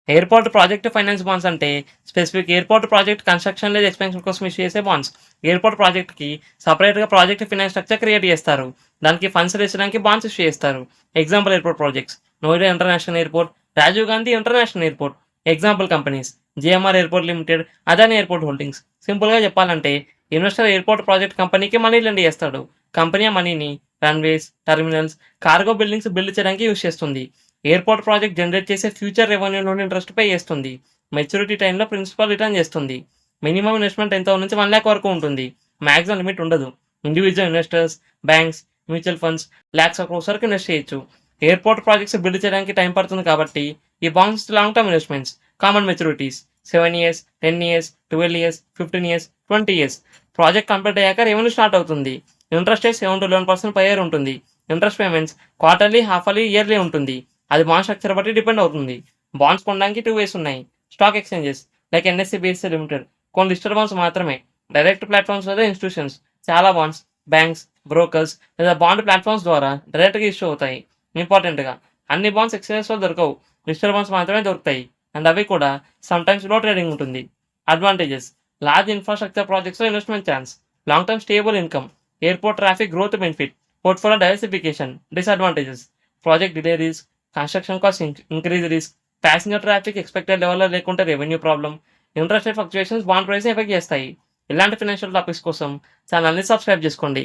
Airport project finance bonds అంటే specific airport project construction లేదా expansion కోసం ఇష్యూ చేసే బాండ్స్. ఎయిర్‌పోర్ట్ ప్రాజెక్ట్‌కి సెపరేట్‌గా ప్రాజెక్ట్ ఫైనాన్స్ స్ట్రక్చర్ క్రియేట్ చేస్తారు. దానికి ఫండ్స్ రేస్ చేయడానికి బాండ్స్ ఇష్యూ చేస్తారు. Example airport projects: Noida international airport, Rajiv Gandhi international airport. Example companies: GMR airport limited, Adani airport holdings. సింపుల్‌గా చెప్పాలంటే ఇన్వెస్టర్ ఎయిర్‌పోర్ట్ ప్రాజెక్ట్ కంపెనీకి మనీ లెండ్ చేస్తాడు. కంపెనీ ఆ మనీని runways, terminals, cargo buildings build చేయడానికి యూజ్ చేస్తుంది. ఎయిర్‌పోర్ట్ ప్రాజెక్ట్ జనరేట్ చేసే ఫ్యూచర్ రెవెన్యూ నుండి ఇంట్రెస్ట్ పే చేస్తుంది. మెచ్యూరిటీ టైమ్‌లో ప్రిన్సిపల్ రిటర్న్ చేస్తుంది. మినిమమ్ ఇన్వెస్ట్‌మెంట్ ఎంతో నుంచి 1,00,000 వరకు ఉంటుంది. మాక్సిమం లిమిట్ ఉండదు. Individual investors, banks, mutual funds lakhs of crores వరకు ఇన్వెస్ట్ చేయొచ్చు. ఎయిర్‌పోర్ట్ ప్రాజెక్ట్స్ బిల్డ్ చేయడానికి టైం పడుతుంది కాబట్టి ఈ bonds long term investments. Common maturities: 7 years, 10 years, 12 years, 15 years, 20 years. Project complete అయ్యాక రెవెన్యూ స్టార్ట్ అవుతుంది. ఇంట్రెస్ట్ రేట్ 7-11% పర్ ఇయర్ ఉంటుంది. Interest payments quarterly, half yearly, yearly ఉంటుంది. అది బాండ్ స్ట్రక్చర్ బట్టి డిపెండ్ అవుతుంది. బాండ్స్ కొనడానికి 2 వేస్ ఉన్నాయి. Stock exchanges like NSC, BSC limited. కొన్ని లిస్టెడ్ బాండ్స్ మాత్రమే. డైరెక్ట్ ప్లాట్‌ఫామ్స్ లేదా ఇన్‌స్టిట్యూషన్స్. చాలా బాండ్స్ బ్యాంక్స్, బ్రోకర్స్ లేదా బాండ్ ప్లాట్‌ఫామ్స్ ద్వారా డైరెక్ట్‌గా ఇష్యూ అవుతాయి. ఇంపార్టెంట్‌గా అన్ని బాండ్స్ ఎక్స్‌చేంజెస్‌లో దొరకవు. లిస్టెడ్ బాండ్స్ మాత్రమే దొరుకుతాయి. అండ్ అవి కూడా సమ్‌టైమ్స్ లో ట్రేడింగ్ ఉంటుంది. అడ్వాంటేజెస్: లార్జ్ ఇన్‌ఫ్రాస్ట్రక్చర్ ప్రాజెక్ట్స్‌లో investment chance. Long term stable income. Airport traffic growth benefit. Portfolio diversification. Disadvantages: project delay risk, construction cost increase risk, passenger traffic expected లెవెల్‌లో లేకుంటే revenue problem, interest rate fluctuations bond ప్రైస్‌ని effect చేస్తాయి. ఇలాంటి financial topics కోసం ఛానల్‌ని subscribe చేసుకోండి.